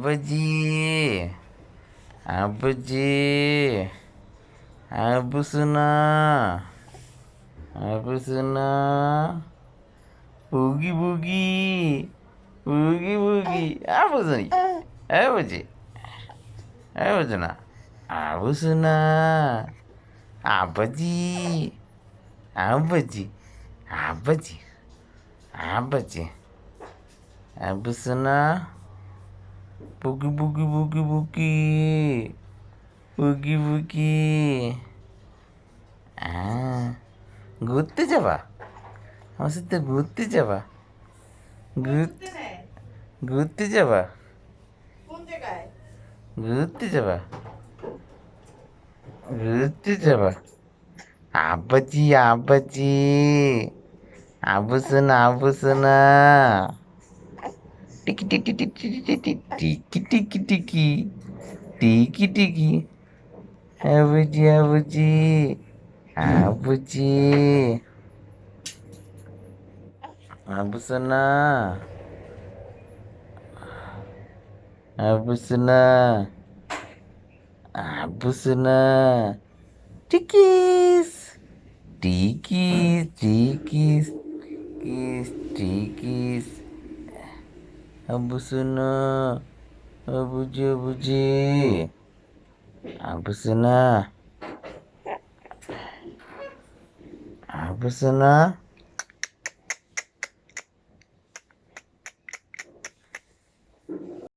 Abaji, abaji, abusuna, abusuna, boogie boogie, boogie boogie, abusuni, abaji, abusuna, abusuna, abaji, abaji, abaji, abaji, abusuna. Boogie boogie boogie boogie. Boogie boogie. ঘুরতে যাবা? আমার সাথে ঘুরতে যাবা? ঘুরতে যাবা? কোন জায়গায়? ঘুরতে যাবা? ঘুরতে যাবা? আব্বাজি আব্বাজি, আব্বু সোনা আব্বু সোনা, টিকি টিকি টিকি টিকি টিকি টিকি টিকি টিকি টিকি, আব্বুজি আব্বুজি, আব্বুজি, আব্বু সোনা, আব্বু সোনা, আব্বু সোনা, টিকিস টিকিস টিকিস কিস টিকিস, আব্বু সোনা, আব্বুজি আব্বুজি, আব্বু সোনা, আব্বু সোনা।